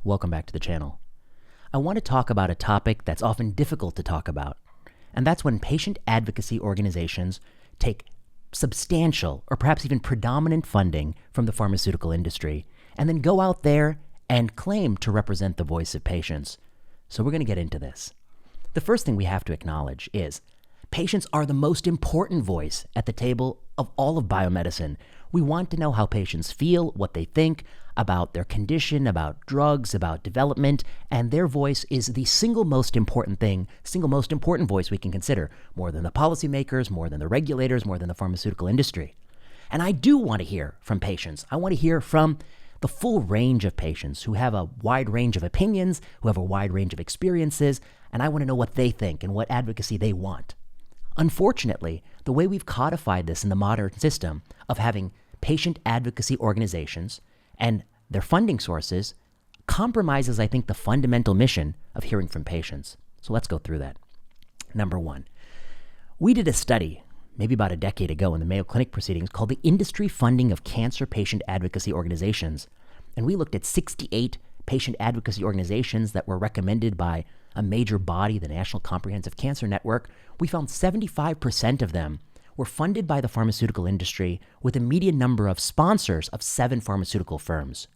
welcome back to the channel. I want to talk about a topic that's often difficult to talk about, and that's when patient advocacy organizations take substantial or perhaps even predominant funding from the pharmaceutical industry and then go out there and claim to represent the voice of patients. So we're going to get into this. The first thing we have to acknowledge is patients are the most important voice at the table of all of biomedicine. We want to know how patients feel, what they think about their condition, about drugs, about development, and their voice is the single most important voice we can consider, more than the policymakers, more than the regulators, more than the pharmaceutical industry. And I do want to hear from patients. I want to hear from the full range of patients who have a wide range of opinions, who have a wide range of experiences, and I want to know what they think and what advocacy they want. Unfortunately, the way we've codified this in the modern system of having patient advocacy organizations and their funding sources compromises, I think, the fundamental mission of hearing from patients. So let's go through that. Number one, we did a study maybe about a decade ago in the Mayo Clinic proceedings called the Industry Funding of Cancer Patient Advocacy Organizations. And we looked at 68 patient advocacy organizations that were recommended by a major body, the National Comprehensive Cancer Network. We found 75% of them were funded by the pharmaceutical industry with a median number of sponsors of 7 pharmaceutical firms.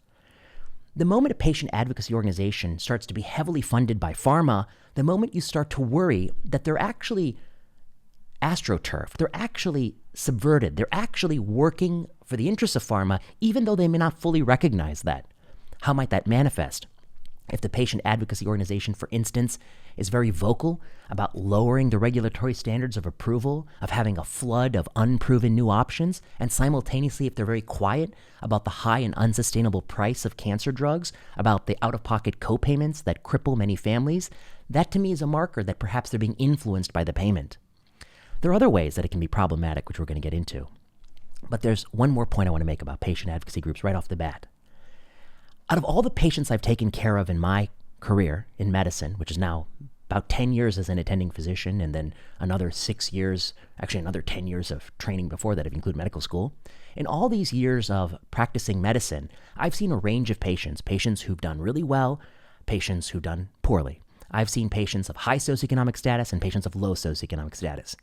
The moment a patient advocacy organization starts to be heavily funded by pharma, the moment you start to worry that they're actually astroturf, they're actually subverted, they're actually working for the interests of pharma, even though they may not fully recognize that. How might that manifest? If the patient advocacy organization, for instance, is very vocal about lowering the regulatory standards of approval, of having a flood of unproven new options, and simultaneously if they're very quiet about the high and unsustainable price of cancer drugs, about the out-of-pocket co-payments that cripple many families, that to me is a marker that perhaps they're being influenced by the payment. There are other ways that it can be problematic, which we're going to get into. But there's one more point I want to make about patient advocacy groups right off the bat. Out of all the patients I've taken care of in my career in medicine, which is now about 10 years as an attending physician and then another 6 years, actually another 10 years of training before that, if you include medical school. In all these years of practicing medicine, I've seen a range of patients who've done really well, patients who've done poorly. I've seen patients of high socioeconomic status and patients of low socioeconomic status.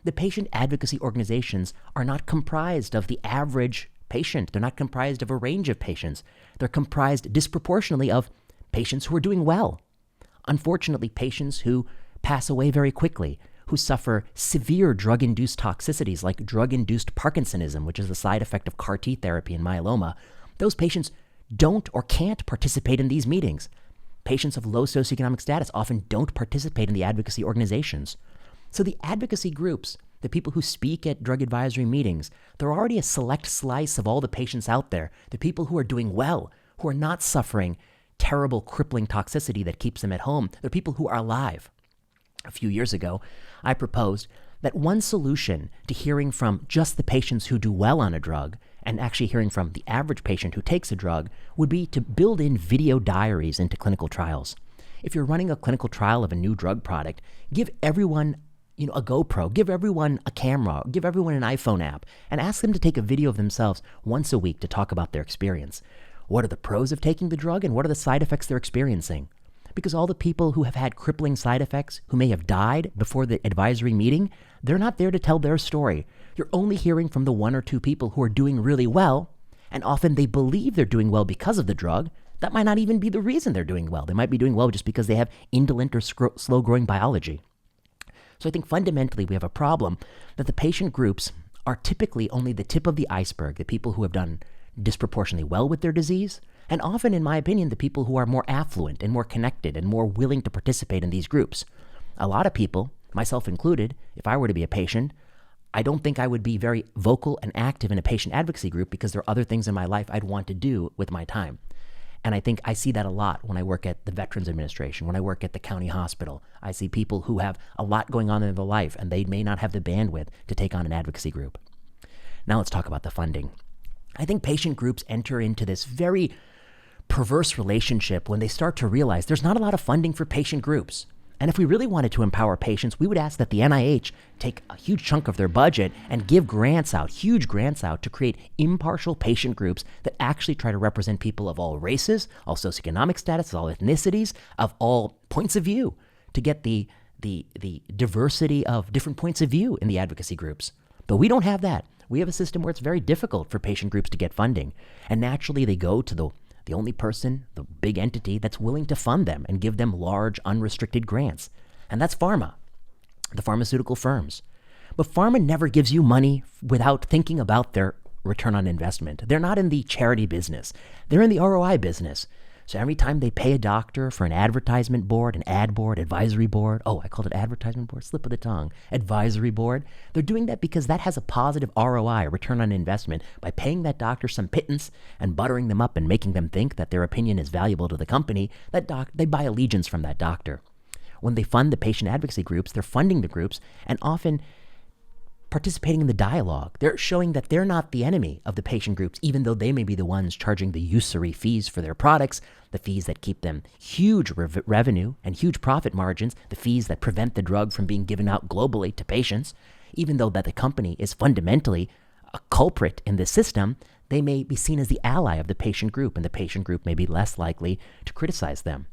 The patient advocacy organizations are not comprised of the average patient. They're not comprised of a range of patients. They're comprised disproportionately of patients who are doing well. Unfortunately, patients who pass away very quickly, who suffer severe drug-induced toxicities like drug-induced Parkinsonism, which is a side effect of CAR T therapy and myeloma, those patients don't or can't participate in these meetings. Patients of low socioeconomic status often don't participate in the advocacy organizations. So the advocacy groups, the people who speak at drug advisory meetings, they're already a select slice of all the patients out there, the people who are doing well, who are not suffering terrible, crippling toxicity that keeps them at home. They're people who are alive. A few years ago, I proposed that one solution to hearing from just the patients who do well on a drug and actually hearing from the average patient who takes a drug would be to build in video diaries into clinical trials. If you're running a clinical trial of a new drug product, give everyone a GoPro, give everyone a camera, give everyone an iPhone app, and ask them to take a video of themselves once a week to talk about their experience. What are the pros of taking the drug and what are the side effects they're experiencing? Because all the people who have had crippling side effects, who may have died before the advisory meeting, they're not there to tell their story. You're only hearing from the 1 or 2 people who are doing really well, and often they believe they're doing well because of the drug. That might not even be the reason they're doing well. They might be doing well just because they have indolent or slow-growing biology. So I think fundamentally we have a problem that the patient groups are typically only the tip of the iceberg, the people who have done disproportionately well with their disease, and often, in my opinion, the people who are more affluent and more connected and more willing to participate in these groups. A lot of people, myself included, if I were to be a patient, I don't think I would be very vocal and active in a patient advocacy group because there are other things in my life I'd want to do with my time. And I think I see that a lot when I work at the Veterans Administration, when I work at the county hospital. I see people who have a lot going on in their life, and they may not have the bandwidth to take on an advocacy group. Now let's talk about the funding. I think patient groups enter into this very perverse relationship when they start to realize there's not a lot of funding for patient groups. And if we really wanted to empower patients, we would ask that the NIH take a huge chunk of their budget and give grants out, huge grants out, to create impartial patient groups that actually try to represent people of all races, all socioeconomic status, all ethnicities, of all points of view, to get the diversity of different points of view in the advocacy groups. But we don't have that. We have a system where it's very difficult for patient groups to get funding. And naturally, they go to the only person, the big entity that's willing to fund them and give them large, unrestricted grants. And that's pharma, the pharmaceutical firms. But pharma never gives you money without thinking about their return on investment. They're not in the charity business. They're in the ROI business. So every time they pay a doctor for an advertisement board, an ad board, advisory board, I called it advertisement board, slip of the tongue, advisory board, they're doing that because that has a positive ROI, a return on investment, by paying that doctor some pittance and buttering them up and making them think that their opinion is valuable to the company. They buy allegiance from that doctor. When they fund the patient advocacy groups, they're funding the groups and often participating in the dialogue. They're showing that they're not the enemy of the patient groups, even though they may be the ones charging the usury fees for their products, the fees that keep them huge revenue and huge profit margins, the fees that prevent the drug from being given out globally to patients. Even though that the company is fundamentally a culprit in this system, they may be seen as the ally of the patient group, and the patient group may be less likely to criticize them.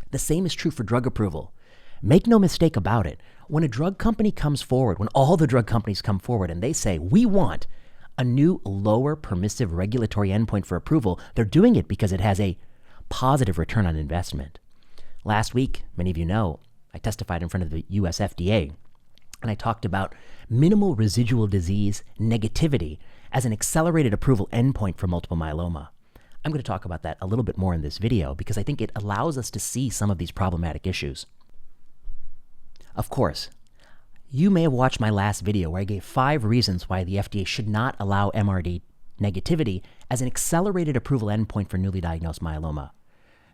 The same is true for drug approval. Make no mistake about it. When a drug company comes forward, when all the drug companies come forward and they say, we want a new lower permissive regulatory endpoint for approval, they're doing it because it has a positive return on investment. Last week, many of you know, I testified in front of the US FDA, and I talked about minimal residual disease negativity as an accelerated approval endpoint for multiple myeloma. I'm going to talk about that a little bit more in this video because I think it allows us to see some of these problematic issues. Of course, you may have watched my last video where I gave 5 reasons why the FDA should not allow MRD negativity as an accelerated approval endpoint for newly diagnosed myeloma.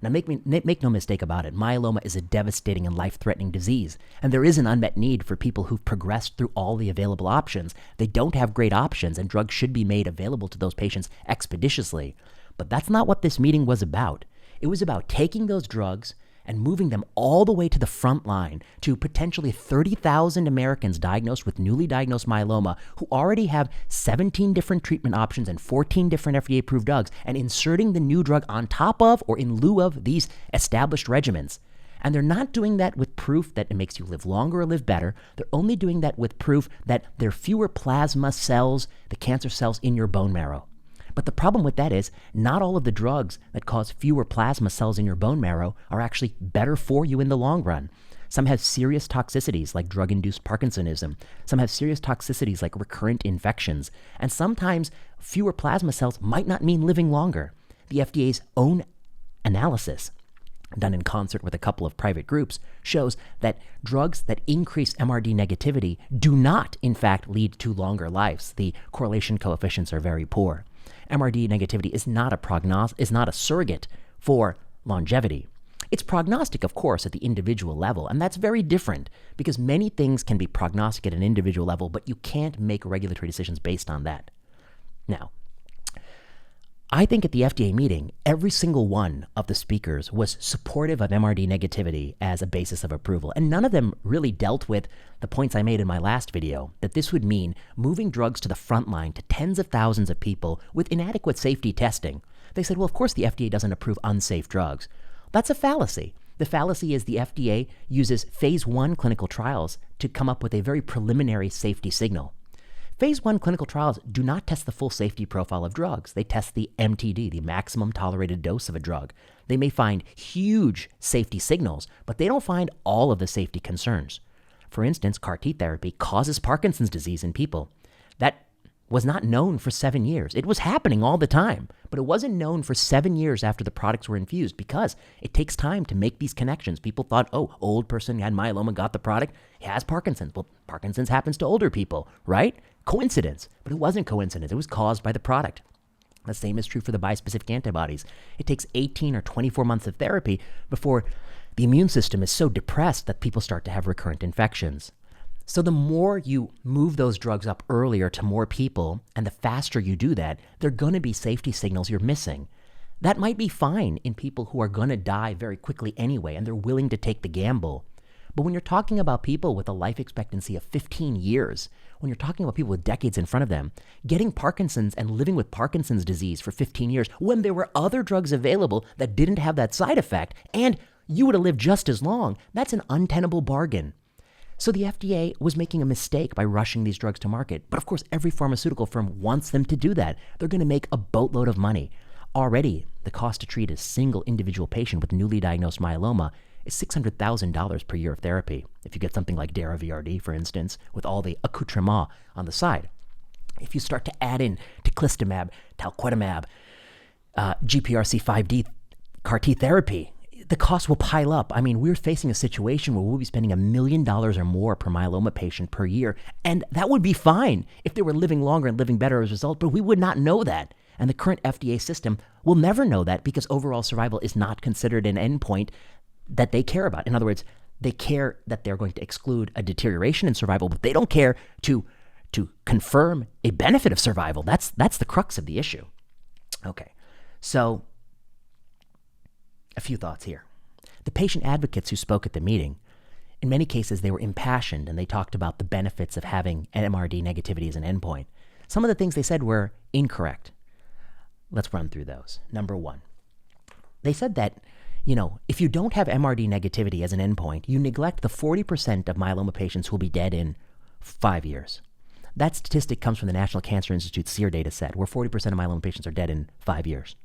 Now, make no mistake about it, myeloma is a devastating and life-threatening disease, and there is an unmet need for people who've progressed through all the available options. They don't have great options, and drugs should be made available to those patients expeditiously. But that's not what this meeting was about. It was about taking those drugs and moving them all the way to the front line to potentially 30,000 Americans diagnosed with newly diagnosed myeloma who already have 17 different treatment options and 14 different FDA-approved drugs, and inserting the new drug on top of or in lieu of these established regimens. And they're not doing that with proof that it makes you live longer or live better. They're only doing that with proof that there are fewer plasma cells, the cancer cells, in your bone marrow. But the problem with that is not all of the drugs that cause fewer plasma cells in your bone marrow are actually better for you in the long run. Some have serious toxicities like drug-induced Parkinsonism. Some have serious toxicities like recurrent infections. And sometimes fewer plasma cells might not mean living longer. The FDA's own analysis, done in concert with a couple of private groups, shows that drugs that increase MRD negativity do not, in fact, lead to longer lives. The correlation coefficients are very poor. MRD negativity is not a surrogate for longevity. It's prognostic, of course, at the individual level, and that's very different because many things can be prognostic at an individual level, but you can't make regulatory decisions based on that. Now, I think at the FDA meeting, every single one of the speakers was supportive of MRD negativity as a basis of approval, and none of them really dealt with the points I made in my last video, that this would mean moving drugs to the front line to tens of thousands of people with inadequate safety testing. They said, well, of course the FDA doesn't approve unsafe drugs. That's a fallacy. The fallacy is the FDA uses phase 1 clinical trials to come up with a very preliminary safety signal. Phase 1 clinical trials do not test the full safety profile of drugs. They test the MTD, the maximum tolerated dose of a drug. They may find huge safety signals, but they don't find all of the safety concerns. For instance, CAR T therapy causes Parkinson's disease in people. That was not known for 7 years. It was happening all the time, but it wasn't known for 7 years after the products were infused because it takes time to make these connections. People thought, old person had myeloma, got the product, he has Parkinson's. Well, Parkinson's happens to older people, right? Coincidence, but it wasn't coincidence. It was caused by the product. The same is true for the bispecific antibodies. It takes 18 or 24 months of therapy before the immune system is so depressed that people start to have recurrent infections. So the more you move those drugs up earlier to more people, and the faster you do that, there are going to be safety signals you're missing. That might be fine in people who are going to die very quickly anyway, and they're willing to take the gamble. But when you're talking about people with a life expectancy of 15 years, when you're talking about people with decades in front of them, getting Parkinson's and living with Parkinson's disease for 15 years, when there were other drugs available that didn't have that side effect, and you would have lived just as long, that's an untenable bargain. So the FDA was making a mistake by rushing these drugs to market. But of course, every pharmaceutical firm wants them to do that. They're going to make a boatload of money. Already, the cost to treat a single individual patient with newly diagnosed myeloma is $600,000 per year of therapy. If you get something like Dara-VRD, for instance, with all the accoutrement on the side. If you start to add in teclistamab, talquetamab, GPRC5D CAR T therapy, the cost will pile up. I mean, we're facing a situation where we'll be spending $1 million or more per myeloma patient per year, and that would be fine if they were living longer and living better as a result, but we would not know that. And the current FDA system will never know that because overall survival is not considered an endpoint that they care about. In other words, they care that they're going to exclude a deterioration in survival, but they don't care to confirm a benefit of survival. That's the crux of the issue. Okay, so a few thoughts here. The patient advocates who spoke at the meeting, in many cases, they were impassioned and they talked about the benefits of having MRD negativity as an endpoint. Some of the things they said were incorrect. Let's run through those. Number one, they said that, if you don't have MRD negativity as an endpoint, you neglect the 40% of myeloma patients who will be dead in 5 years. That statistic comes from the National Cancer Institute SEER data set, where 40% of myeloma patients are dead in 5 years.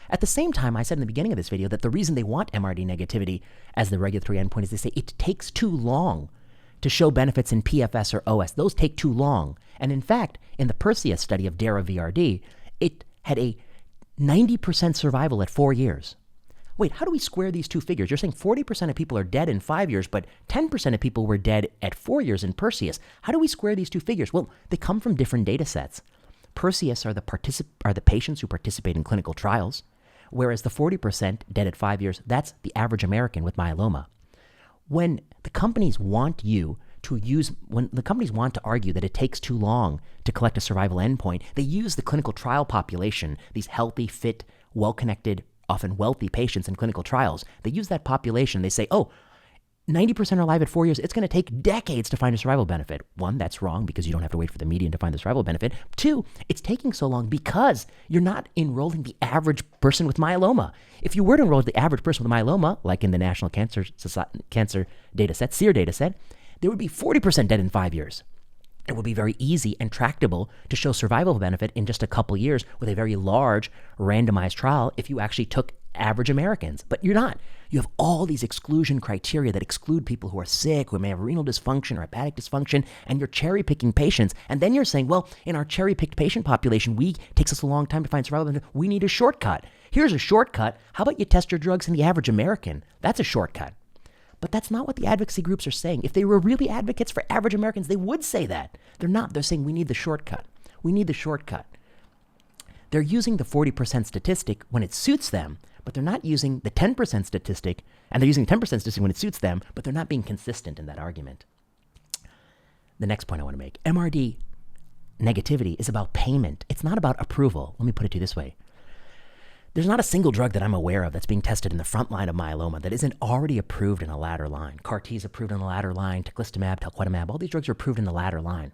At the same time, I said in the beginning of this video that the reason they want MRD negativity as the regulatory endpoint is they say it takes too long to show benefits in PFS or OS. Those take too long. And in fact, in the Perseus study of Dara-VRD, it had a 90% survival at 4 years. Wait, how do we square these two figures? You're saying 40% of people are dead in 5 years, but 10% of people were dead at 4 years in Perseus. How do we square these two figures? Well, they come from different data sets. Perseus are the patients who participate in clinical trials, whereas the 40% dead at 5 years, that's the average American with myeloma. When the companies want to argue that it takes too long to collect a survival endpoint, they use the clinical trial population, these healthy, fit, well-connected, often wealthy patients in clinical trials. They use that population. They say, 90% are alive at 4 years. It's going to take decades to find a survival benefit. One, that's wrong because you don't have to wait for the median to find the survival benefit. Two, it's taking so long because you're not enrolling the average person with myeloma. If you were to enroll the average person with myeloma, like in the National Cancer data set, SEER data set, there would be 40% dead in 5 years. It would be very easy and tractable to show survival benefit in just a couple years with a very large randomized trial if you actually took average Americans. But you're not. You have all these exclusion criteria that exclude people who are sick, who may have renal dysfunction or hepatic dysfunction, and you're cherry-picking patients. And then you're saying, well, in our cherry-picked patient population, takes us a long time to find survival benefit. We need a shortcut. Here's a shortcut. How about you test your drugs in the average American? That's a shortcut. But that's not what the advocacy groups are saying. If they were really advocates for average Americans, they would say that. They're not. They're saying we need the shortcut. We need the shortcut. They're using the 40% statistic when it suits them, but they're not using the 10% statistic, and they're using 10% statistic when it suits them, but they're not being consistent in that argument. The next point I want to make, MRD negativity is about payment. It's not about approval. Let me put it to you this way. There's not a single drug that I'm aware of that's being tested in the front line of myeloma that isn't already approved in a latter line. CAR T is approved in the latter line, teclistamab, talquetamab, all these drugs are approved in the latter line.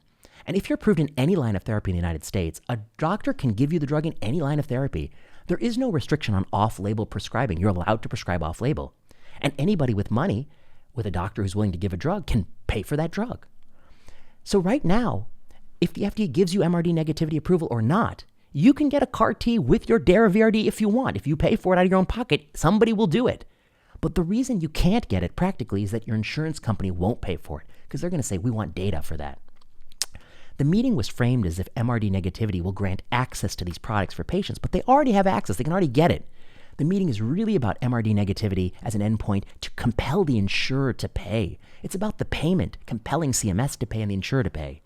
And if you're approved in any line of therapy in the United States, a doctor can give you the drug in any line of therapy. There is no restriction on off-label prescribing. You're allowed to prescribe off-label. And anybody with money, with a doctor who's willing to give a drug, can pay for that drug. So right now, if the FDA gives you MRD negativity approval or not, you can get a CAR T with your Dara-VRD if you want. If you pay for it out of your own pocket, somebody will do it. But the reason you can't get it practically is that your insurance company won't pay for it because they're going to say, we want data for that. The meeting was framed as if MRD negativity will grant access to these products for patients, but they already have access. They can already get it. The meeting is really about MRD negativity as an endpoint to compel the insurer to pay. It's about the payment, compelling CMS to pay and the insurer to pay.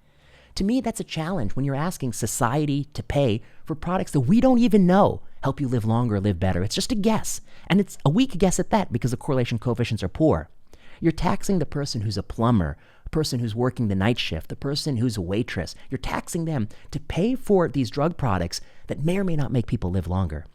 To me, that's a challenge when you're asking society to pay for products that we don't even know help you live longer, live better. It's just a guess. And it's a weak guess at that because the correlation coefficients are poor. You're taxing the person who's a plumber, the person who's working the night shift, the person who's a waitress. You're taxing them to pay for these drug products that may or may not make people live longer.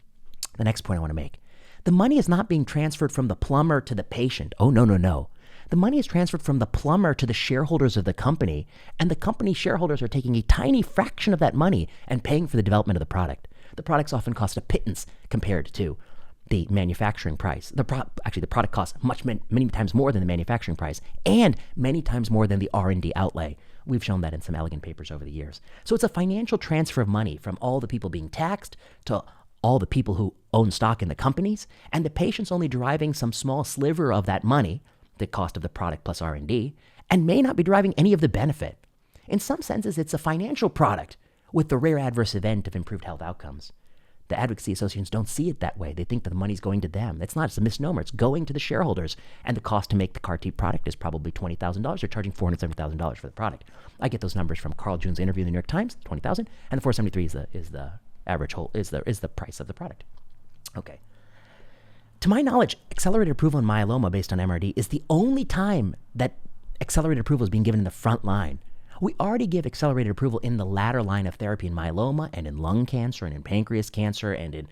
The next point I want to make. The money is not being transferred from the plumber to the patient. Oh, no. The money is transferred from the plumber to the shareholders of the company, and the company shareholders are taking a tiny fraction of that money and paying for the development of the product. The products often cost a pittance compared to the manufacturing price. The product costs many times more than the manufacturing price, and many times more than the R&D outlay. We've shown that in some elegant papers over the years. So it's a financial transfer of money from all the people being taxed to all the people who own stock in the companies, and the patient's only deriving some small sliver of that money, the cost of the product plus R&D, and may not be deriving any of the benefit. In some senses, it's a financial product with the rare adverse event of improved health outcomes. The advocacy associations don't see it that way. They think that the money's going to them. It's not. It's a misnomer. It's going to the shareholders. And the cost to make the CAR-T product is probably $20,000. They're charging $470,000 for the product. I get those numbers from Carl June's interview in the New York Times, $20,000, and the $473 is the average whole is the price of the product. Okay. To my knowledge, accelerated approval in myeloma based on MRD is the only time that accelerated approval is being given in the front line. We already give accelerated approval in the latter line of therapy in myeloma and in lung cancer and in pancreas cancer and in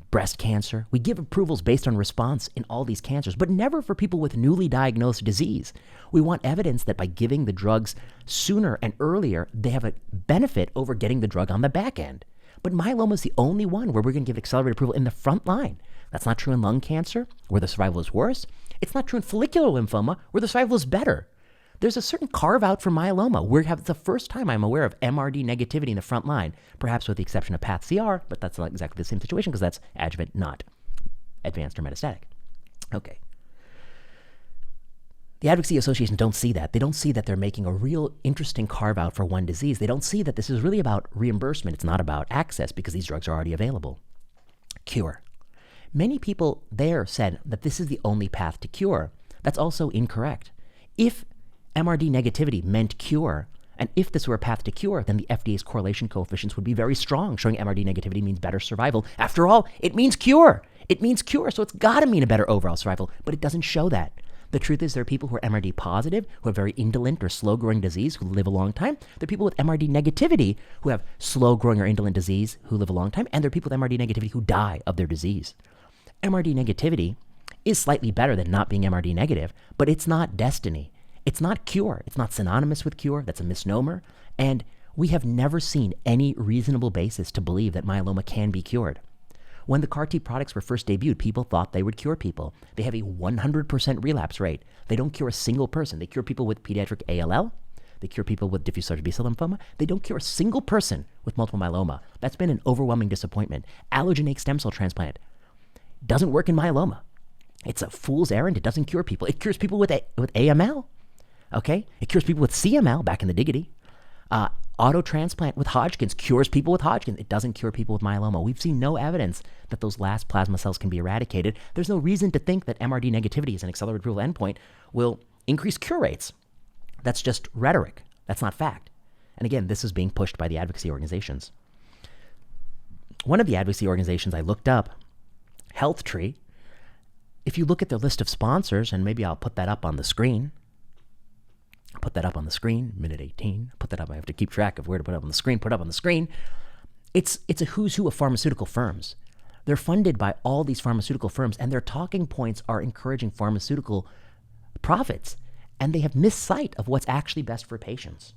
breast cancer. We give approvals based on response in all these cancers, but never for people with newly diagnosed disease. We want evidence that by giving the drugs sooner and earlier, they have a benefit over getting the drug on the back end. But myeloma is the only one where we're going to give accelerated approval in the front line. That's not true in lung cancer, where the survival is worse. It's not true in follicular lymphoma, where the survival is better. There's a certain carve-out for myeloma. It's the first time I'm aware of MRD negativity in the front line, perhaps with the exception of PathCR, but that's not exactly the same situation because that's adjuvant, not advanced or metastatic. Okay. The advocacy associations don't see that. They don't see that they're making a real interesting carve-out for one disease. They don't see that this is really about reimbursement. It's not about access because these drugs are already available. Cure. Many people there said that this is the only path to cure. That's also incorrect. If MRD negativity meant cure, and if this were a path to cure, then the FDA's correlation coefficients would be very strong, showing MRD negativity means better survival. After all, it means cure. It means cure, so it's got to mean a better overall survival, but it doesn't show that. The truth is there are people who are MRD positive, who have very indolent or slow-growing disease, who live a long time. There are people with MRD negativity who have slow-growing or indolent disease, who live a long time. And there are people with MRD negativity who die of their disease. MRD negativity is slightly better than not being MRD negative, but it's not destiny. It's not cure. It's not synonymous with cure. That's a misnomer. And we have never seen any reasonable basis to believe that myeloma can be cured. When the CAR-T products were first debuted, people thought they would cure people. They have a 100% relapse rate. They don't cure a single person. They cure people with pediatric ALL. They cure people with diffuse large B-cell lymphoma. They don't cure a single person with multiple myeloma. That's been an overwhelming disappointment. Allogeneic stem cell transplant doesn't work in myeloma. It's a fool's errand. It doesn't cure people. It cures people with AML. Okay? It cures people with CML back in the diggity. Auto transplant with Hodgkin's cures people with Hodgkin's. It doesn't cure people with myeloma. We've seen no evidence that those last plasma cells can be eradicated. There's no reason to think that MRD negativity as an accelerated approval endpoint will increase cure rates. That's just rhetoric. That's not fact. And again, this is being pushed by the advocacy organizations. One of the advocacy organizations I looked up, HealthTree, if you look at their list of sponsors, and maybe I'll put that up on the screen, minute 18. Put that up. I have to keep track of where to put it up on the screen. Put it up on the screen. It's a who's who of pharmaceutical firms. They're funded by all these pharmaceutical firms, and their talking points are encouraging pharmaceutical profits, and they have missed sight of what's actually best for patients.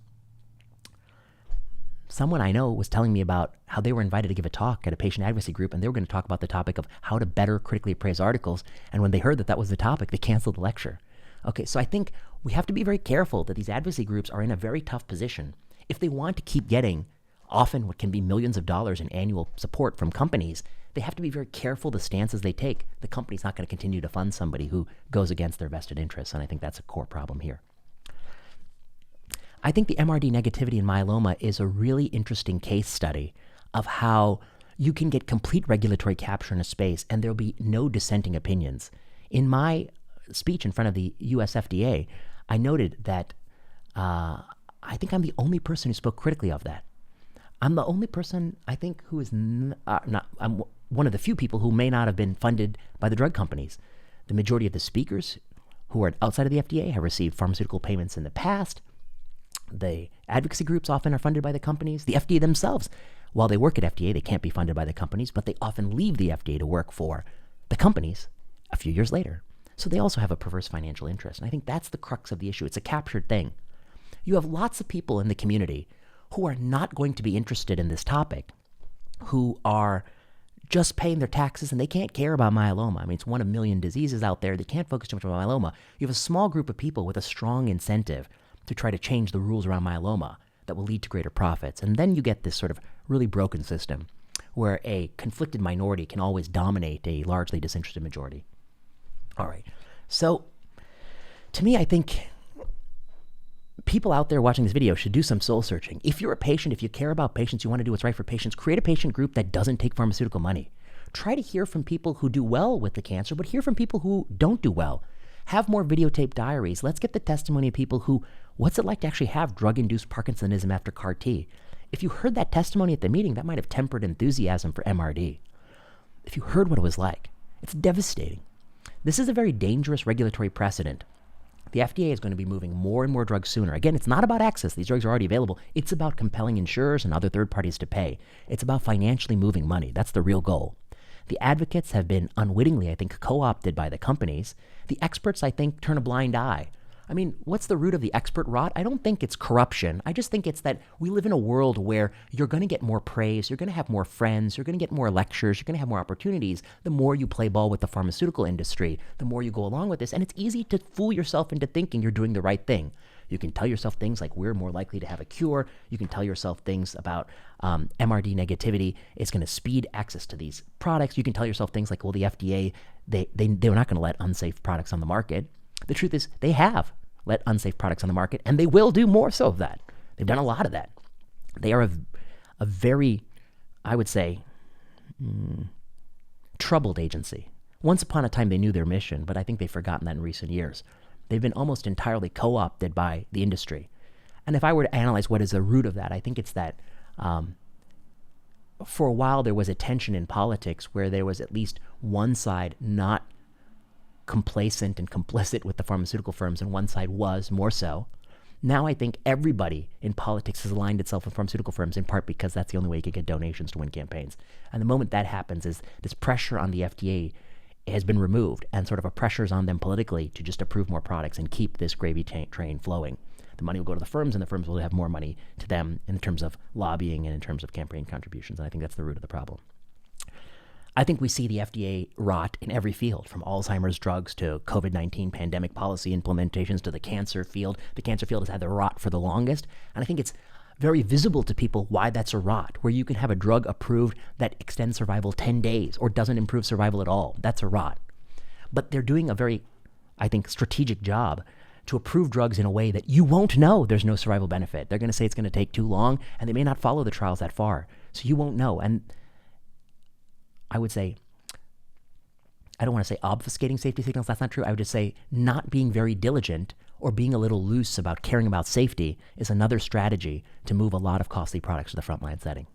Someone I know was telling me about how they were invited to give a talk at a patient advocacy group, and they were going to talk about the topic of how to better critically appraise articles, and when they heard that that was the topic, they canceled the lecture. Okay, so I think we have to be very careful that these advocacy groups are in a very tough position. If they want to keep getting often what can be millions of dollars in annual support from companies, they have to be very careful the stances they take. The company's not going to continue to fund somebody who goes against their vested interests, and I think that's a core problem here. I think the MRD negativity in myeloma is a really interesting case study of how you can get complete regulatory capture in a space and there'll be no dissenting opinions. In my speech in front of the US FDA, I noted that I think I'm the only person who spoke critically of that. I'm the only person, I think, who is I'm one of the few people who may not have been funded by the drug companies. The majority of the speakers who are outside of the FDA have received pharmaceutical payments in the past. The advocacy groups often are funded by the companies. The FDA themselves, while they work at FDA, they can't be funded by the companies, but they often leave the FDA to work for the companies a few years later. So they also have a perverse financial interest. And I think that's the crux of the issue. It's a captured thing. You have lots of people in the community who are not going to be interested in this topic, who are just paying their taxes and they can't care about myeloma. I mean, it's one of a million diseases out there. They can't focus too much on myeloma. You have a small group of people with a strong incentive to try to change the rules around myeloma that will lead to greater profits. And then you get this sort of really broken system where a conflicted minority can always dominate a largely disinterested majority. All right. So to me, I think people out there watching this video should do some soul searching. If you're a patient, if you care about patients, you want to do what's right for patients, create a patient group that doesn't take pharmaceutical money. Try to hear from people who do well with the cancer, but hear from people who don't do well. Have more videotape diaries. Let's get the testimony of people who, what's it like to actually have drug-induced Parkinsonism after CAR T? If you heard that testimony at the meeting, that might have tempered enthusiasm for MRD. If you heard what it was like, it's devastating. This is a very dangerous regulatory precedent. The FDA is going to be moving more and more drugs sooner. Again, it's not about access. These drugs are already available. It's about compelling insurers and other third parties to pay. It's about financially moving money. That's the real goal. The advocates have been unwittingly, I think, co-opted by the companies. The experts, I think, turn a blind eye. I mean, what's the root of the expert rot? I don't think it's corruption. I just think it's that we live in a world where you're going to get more praise, you're going to have more friends, you're going to get more lectures, you're going to have more opportunities. The more you play ball with the pharmaceutical industry, the more you go along with this. And it's easy to fool yourself into thinking you're doing the right thing. You can tell yourself things like we're more likely to have a cure. You can tell yourself things about MRD negativity. It's going to speed access to these products. You can tell yourself things like, well, the FDA, they're not going to let unsafe products on the market. The truth is they have let unsafe products on the market, and they will do more so of that. They've done a lot of that. They are a very, I would say, troubled agency. Once upon a time, they knew their mission, but I think they've forgotten that in recent years. They've been almost entirely co-opted by the industry. And if I were to analyze what is the root of that, I think it's that for a while there was a tension in politics where there was at least one side not complacent and complicit with the pharmaceutical firms, and one side was more so. Now I think everybody in politics has aligned itself with pharmaceutical firms, in part because that's the only way you could get donations to win campaigns. And the moment that happens is this pressure on the FDA has been removed, and sort of a pressure is on them politically to just approve more products and keep this gravy train flowing. The money will go to the firms, and the firms will have more money to them in terms of lobbying and in terms of campaign contributions. And I think that's the root of the problem. I think we see the FDA rot in every field, from Alzheimer's drugs to COVID-19 pandemic policy implementations to the cancer field. The cancer field has had the rot for the longest. And I think it's very visible to people why that's a rot, where you can have a drug approved that extends survival 10 days or doesn't improve survival at all. That's a rot. But they're doing a very, I think, strategic job to approve drugs in a way that you won't know there's no survival benefit. They're going to say it's going to take too long, and they may not follow the trials that far. So you won't know. And I would say, I don't want to say obfuscating safety signals. That's not true. I would just say not being very diligent or being a little loose about caring about safety is another strategy to move a lot of costly products to the frontline setting.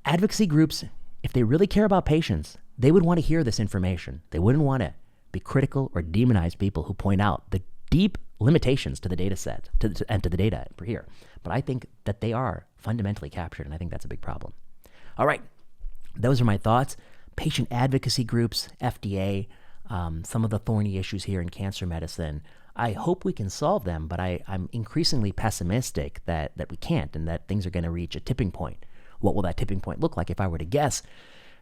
Advocacy groups, if they really care about patients, they would want to hear this information. They wouldn't want to be critical or demonize people who point out the deep limitations to the data set and to the data here. But I think that they are fundamentally captured, and I think that's a big problem. All right. Those are my thoughts. Patient advocacy groups, FDA, some of the thorny issues here in cancer medicine. I hope we can solve them, but I'm increasingly pessimistic that we can't, and that things are going to reach a tipping point. What will that tipping point look like? If I were to guess,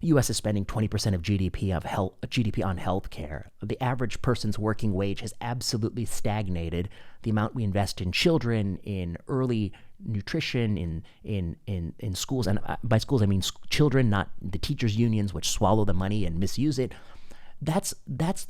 the U.S. is spending 20% of GDP on healthcare. The average person's working wage has absolutely stagnated. The amount we invest in children, in early nutrition, in schools, and by schools I mean children, not the teachers' unions, which swallow the money and misuse it. That's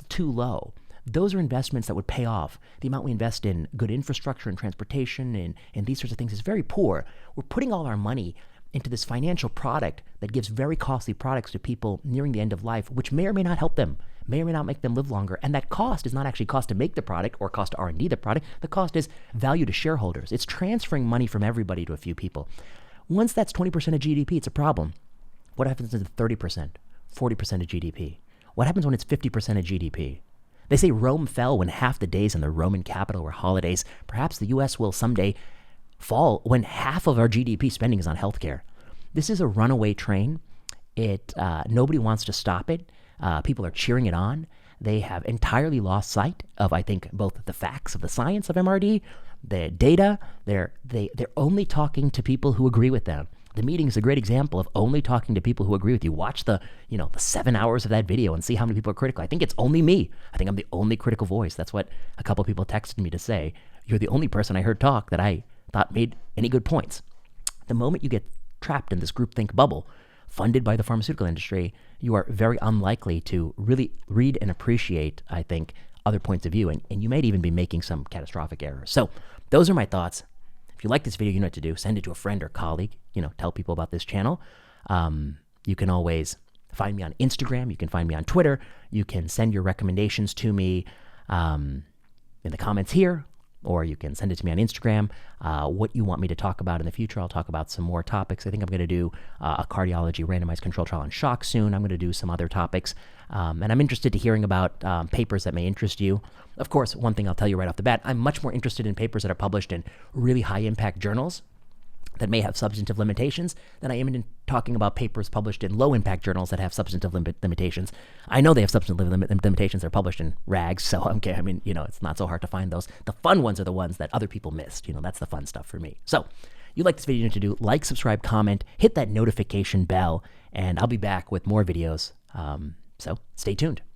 too low. Those are investments that would pay off. The amount we invest in good infrastructure and transportation and these sorts of things is very poor. We're putting all our money into this financial product that gives very costly products to people nearing the end of life, which may or may not help them, may or may not make them live longer. And that cost is not actually cost to make the product or cost to R&D the product. The cost is value to shareholders. It's transferring money from everybody to a few people. Once that's 20% of GDP, it's a problem. What happens when it's 30%, 40% of GDP? What happens when it's 50% of GDP? They say Rome fell when half the days in the Roman capital were holidays. Perhaps the U.S. will someday fall when half of our GDP spending is on healthcare. This is a runaway train. Nobody wants to stop it. People are cheering it on. they have entirely lost sight of, I think, both the facts of the science of MRD, the data. They're only talking to people who agree with them. The meeting is a great example of only talking to people who agree with you. Watch the 7 hours of that video and see how many people are critical. I think it's only me. I think I'm the only critical voice. That's what a couple of people texted me to say. You're the only person I heard talk that I thought made any good points. The moment you get trapped in this groupthink bubble funded by the pharmaceutical industry, you are very unlikely to really read and appreciate, I think, other points of view, and you might even be making some catastrophic errors. So those are my thoughts. If you like this video, you know what to do. Send it to a friend or colleague. Tell people about this channel. You can always find me on Instagram. You can find me on Twitter. You can send your recommendations to me in the comments here, or you can send it to me on Instagram. What you want me to talk about in the future. I'll talk about some more topics. I think I'm going to do a cardiology randomized control trial on shock soon. I'm going to do some other topics. And I'm interested to hearing about papers that may interest you. Of course, one thing I'll tell you right off the bat, I'm much more interested in papers that are published in really high-impact journals that may have substantive limitations than I am in talking about papers published in low-impact journals that have substantive limitations. I know they have substantive limitations. They're published in rags, so okay. I mean, it's not so hard to find those. The fun ones are the ones that other people missed. That's the fun stuff for me. So, you like this video, you know what to do. Like, subscribe, comment, hit that notification bell, and I'll be back with more videos. So, stay tuned.